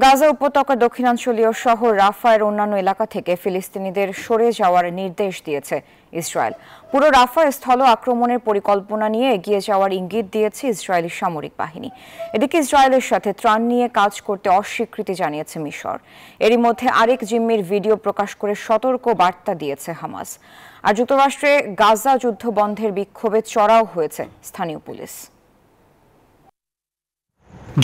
গাজা উপত্যকার দক্ষিণাঞ্চলীয় শহর রাফার অন্যান্য এলাকা থেকে ফিলিস্তিনিদের সরে যাওয়ার নির্দেশ দিয়েছে ইসরায়েল। পুরো রাফা স্থল আক্রমণের পরিকল্পনা নিয়ে এগিয়ে যাওয়ার ইঙ্গিত দিয়েছে ইসরায়েলি সামরিক বাহিনী। এদিকে ইসরায়েলের সাথে ত্রাণ নিয়ে কাজ করতে অস্বীকৃতি জানিয়েছে মিশর। এরই মধ্যে আরেক জিম্মির ভিডিও প্রকাশ করে সতর্ক বার্তা দিয়েছে হামাস। আর যুক্তরাষ্ট্রে গাজা যুদ্ধ বন্ধের বিক্ষোভে চড়াও হয়েছে স্থানীয় পুলিশ।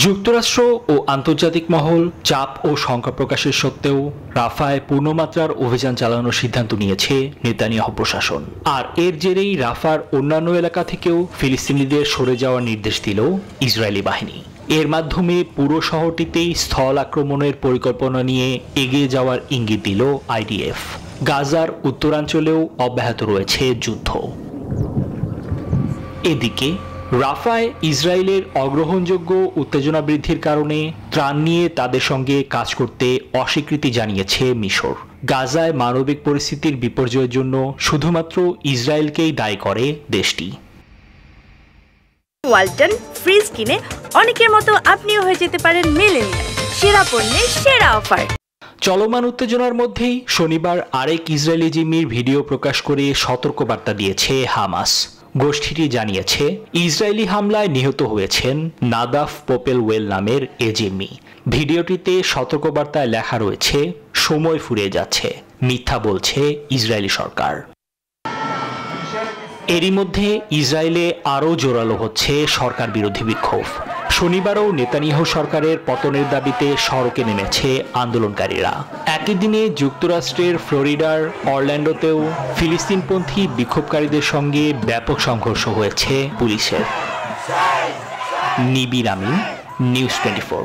যুক্তরাষ্ট্র ও আন্তর্জাতিক মহল চাপ ও শঙ্কা প্রকাশের সত্ত্বেও রাফায় পূর্ণমাত্রার অভিযান চালানোর সিদ্ধান্ত নিয়েছে নেতানিয়াহু প্রশাসন। আর এর জেরেই রাফার অন্যান্য এলাকা থেকেও ফিলিস্তিনিদের সরে যাওয়ার নির্দেশ দিল ইসরায়েলি বাহিনী। এর মাধ্যমে পুরো শহরটিতেই স্থল আক্রমণের পরিকল্পনা নিয়ে এগিয়ে যাওয়ার ইঙ্গিত দিল আইডিএফ। গাজার উত্তরাঞ্চলেও অব্যাহত রয়েছে যুদ্ধ। এদিকে রাফায় ইসরায়েলের অগ্রহণযোগ্য উত্তেজনা বৃদ্ধির কারণে ত্রাণ নিয়ে তাদের সঙ্গে কাজ করতে অস্বীকৃতি জানিয়েছে মিশর। গাজায় মানবিক পরিস্থিতির বিপর্যয়ের জন্য শুধুমাত্র ইসরায়েলকেই দায়ী করে দেশটি। ওয়ালটন ফ্রিজ কিনে অনেকের মতো আপনিও হয়ে যেতে পারেন মিলেনিয়াল। সেরা পণ্যের সেরা অফার। চলমান উত্তেজনার মধ্যেই শনিবার আরেক ইসরায়েলি জিম্মির ভিডিও প্রকাশ করে সতর্কবার্তা দিয়েছে হামাস। গোষ্ঠীটি জানিয়েছে ইসরায়েলি হামলায় নিহত হয়েছেন নাদাফ পোপেলওয়েল নামের এ জিম্মি। ভিডিওটিতে সতর্কবার্তায় লেখা রয়েছে, সময় ফুরিয়ে যাচ্ছে, মিথ্যা বলছে ইসরায়েলি সরকার। এরই মধ্যে ইসরায়েলে আরও জোরালো হচ্ছে সরকার বিরোধী বিক্ষোভ। শনিবারও নেতানিয়াহু সরকারের পতনের দাবিতে সড়কে নেমেছে আন্দোলনকারীরা। একই দিনে যুক্তরাষ্ট্রের ফ্লোরিডার অরল্যান্ডোতেও ফিলিস্তিনপন্থী বিক্ষোভকারীদের সঙ্গে ব্যাপক সংঘর্ষ হয়েছে পুলিশের। নিবির আমিন, নিউজ 24।